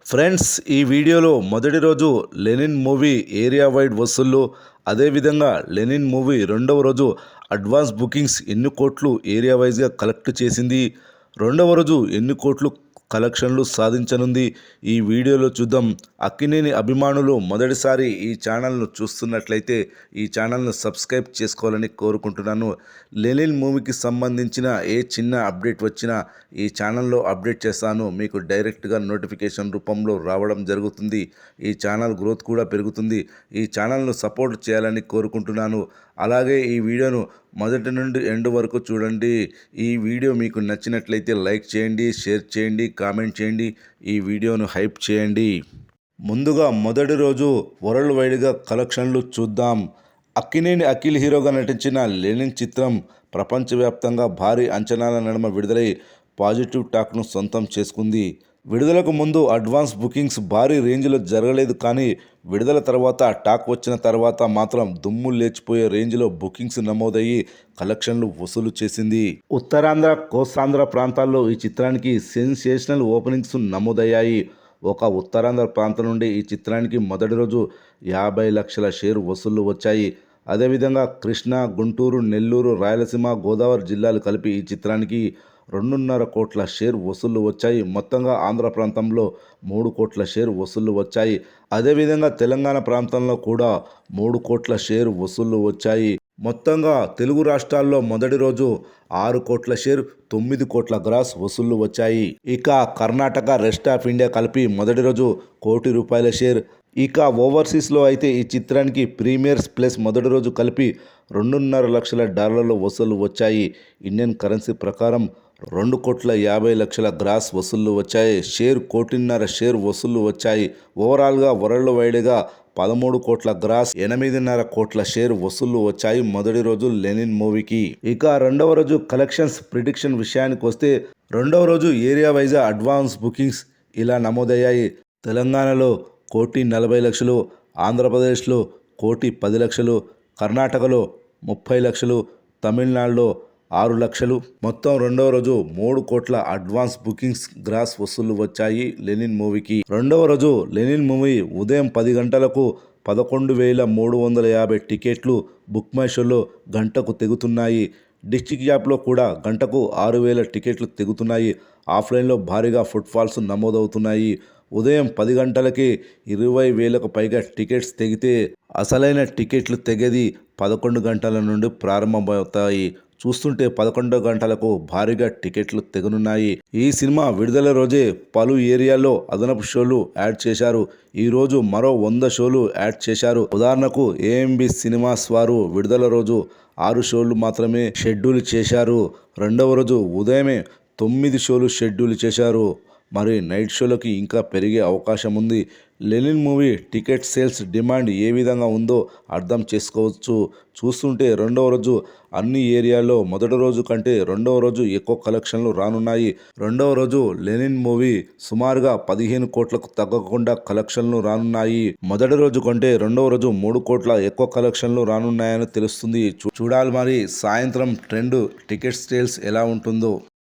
Friends, ఈ వీడియోలో మొదటి రోజు లెనిన్ మూవీ ఏరియా వైడ్ వసూళ్లు, అదేవిధంగా లెనిన్ మూవీ రెండవ రోజు అడ్వాన్స్ బుకింగ్స్ ఎన్ని కోట్లు ఏరియా వైజ్గా కలెక్ట్ చేసింది, రెండవ రోజు ఎన్ని కోట్లు కలెక్షన్లు సాధించనుంది, ఈ వీడియోలో చూద్దాం. అక్కినేని అభిమానులు మొదటిసారి ఈ ఛానల్ను చూస్తున్నట్లయితే ఈ ఛానల్ను సబ్స్క్రైబ్ చేసుకోవాలని కోరుకుంటున్నాను. లెనిన్ మూవీకి సంబంధించిన ఏ చిన్న అప్డేట్ వచ్చినా ఈ ఛానల్లో అప్డేట్ చేస్తాను. మీకు డైరెక్ట్గా నోటిఫికేషన్ రూపంలో రావడం జరుగుతుంది. ఈ ఛానల్ గ్రోత్ కూడా పెరుగుతుంది. ఈ ఛానల్ను సపోర్ట్ చేయాలని కోరుకుంటున్నాను. అలాగే ఈ వీడియోను మొదటి నుండి ఎండ్ వరకు చూడండి. ఈ వీడియో మీకు నచ్చినట్లయితే లైక్ చేయండి, షేర్ చేయండి, కామెంట్ చేయండి, ఈ వీడియోను హైప్ చేయండి. ముందుగా మొదటి రోజు వరల్డ్ వైడ్గా కలెక్షన్లు చూద్దాం. అక్కినేని అఖిల్ హీరోగా నటించిన లెనిన్ చిత్రం ప్రపంచవ్యాప్తంగా భారీ అంచనాల నడుమ విడుదలై పాజిటివ్ టాక్ను సొంతం చేసుకుంది. విడుదలకు ముందు అడ్వాన్స్ బుకింగ్స్ భారీ రేంజ్లో జరగలేదు, కానీ విడుదల తర్వాత టాక్ వచ్చిన తర్వాత మాత్రం దుమ్ము లేచిపోయే రేంజ్లో బుకింగ్స్ నమోదయ్యి కలెక్షన్లు వసూలు చేసింది. ఉత్తరాంధ్ర, కోస్తాంధ్ర ప్రాంతాల్లో ఈ చిత్రానికి సెన్సేషనల్ ఓపెనింగ్స్ నమోదయ్యాయి. ఒక ఉత్తరాంధ్ర ప్రాంతం నుండి ఈ చిత్రానికి మొదటి రోజు 50 లక్షల షేర్ వసూళ్లు వచ్చాయి. అదేవిధంగా కృష్ణా, గుంటూరు, నెల్లూరు, రాయలసీమ, గోదావరి జిల్లాలు కలిపి ఈ చిత్రానికి 2.5 కోట్ల షేర్ వసూళ్లు వచ్చాయి. మొత్తంగా ఆంధ్ర ప్రాంతంలో 3 కోట్ల షేర్ వసూళ్లు వచ్చాయి. అదేవిధంగా తెలంగాణ ప్రాంతంలో కూడా 3 కోట్ల షేర్ వసూళ్లు వచ్చాయి. మొత్తంగా తెలుగు రాష్ట్రాల్లో మొదటి రోజు 6 కోట్ల షేర్, 9 కోట్ల గ్రాస్ వసూళ్లు వచ్చాయి. ఇక కర్ణాటక, రెస్ట్ ఆఫ్ ఇండియా కలిపి మొదటి రోజు ₹1 కోటి షేర్. ఇక ఓవర్సీస్లో అయితే ఈ చిత్రానికి ప్రీమియర్స్ ప్లస్ మొదటి రోజు కలిపి $2.5 లక్షల వసూళ్లు వచ్చాయి. ఇండియన్ కరెన్సీ ప్రకారం 2,50 లక్షల గ్రాస్ వసూళ్లు వచ్చాయి. షేర్ 1.5 కోటి షేర్ వసూళ్లు వచ్చాయి. ఓవరాల్గా వరల్డ్ వైడ్గా 13 కోట్ల గ్రాస్, 8.5 కోట్ల షేర్ వసూళ్లు వచ్చాయి మొదటి రోజు లెనిన్ మూవీకి. ఇక రెండవ రోజు కలెక్షన్స్ ప్రిడిక్షన్ విషయానికి వస్తే, రెండవ రోజు ఏరియా వైజ్గా అడ్వాన్స్ బుకింగ్స్ ఇలా నమోదయ్యాయి. తెలంగాణలో 1,40,00,000, ఆంధ్రప్రదేశ్లో 1,10,00,000, కర్ణాటకలో 30 లక్షలు, తమిళనాడులో 6 లక్షలు. మొత్తం రెండవ రోజు 3 కోట్ల అడ్వాన్స్ బుకింగ్స్ గ్రాస్ వసూళ్లు వచ్చాయి లెనిన్ మూవీకి. రెండవ రోజు లెనిన్ మూవీ ఉదయం 10 గంటలకు 11,350 టికెట్లు బుక్ మై షోలో గంటకు తెగుతున్నాయి. డిస్ట్రిక్ట్ యాప్లో కూడా గంటకు 6,000 టికెట్లు తెగుతున్నాయి. ఆఫ్లైన్లో భారీగా ఫుట్ఫాల్స్ నమోదవుతున్నాయి. ఉదయం 10 గంటలకే 20,000కు పైగా టికెట్స్ తెగితే అసలైన టికెట్లు తెగేది 11 గంటల నుండి ప్రారంభమవుతాయి. చూస్తుంటే 11 గంటలకు భారీగా టికెట్లు తెగనున్నాయి. ఈ సినిమా విడుదల రోజే పలు ఏరియాల్లో అదనపు షోలు యాడ్ చేశారు. ఈ రోజు మరో 100 షోలు యాడ్ చేశారు. ఉదాహరణకు ఏఎంబి సినిమాస్ వారు విడుదల రోజు 6 షోలు మాత్రమే షెడ్యూల్ చేశారు. రెండవ రోజు ఉదయమే 9 షోలు షెడ్యూల్ చేశారు. మరి నైట్ షోలకి ఇంకా పెరిగే అవకాశం ఉంది. Lenin movie ticket sales demand ఏ విధంగా ఉందో అర్థం చేసుకోవచ్చు. చూస్తుంటే రెండవ రోజు అన్ని ఏరియాల్లో మొదటి రోజు కంటే రెండవ రోజు ఎక్కువ కలెక్షన్లు రానున్నాయి. రెండవ రోజు లెనిన్ మూవీ సుమారుగా 15 కోట్లకు తగ్గకుండా కలెక్షన్లు రానున్నాయి. మొదటి రోజు కంటే రెండవ రోజు 3 కోట్ల ఎక్కువ కలెక్షన్లు రానున్నాయని తెలుస్తుంది. చూడాలి మరి సాయంత్రం ట్రెండ్ టికెట్ సేల్స్ ఎలా ఉంటుందో.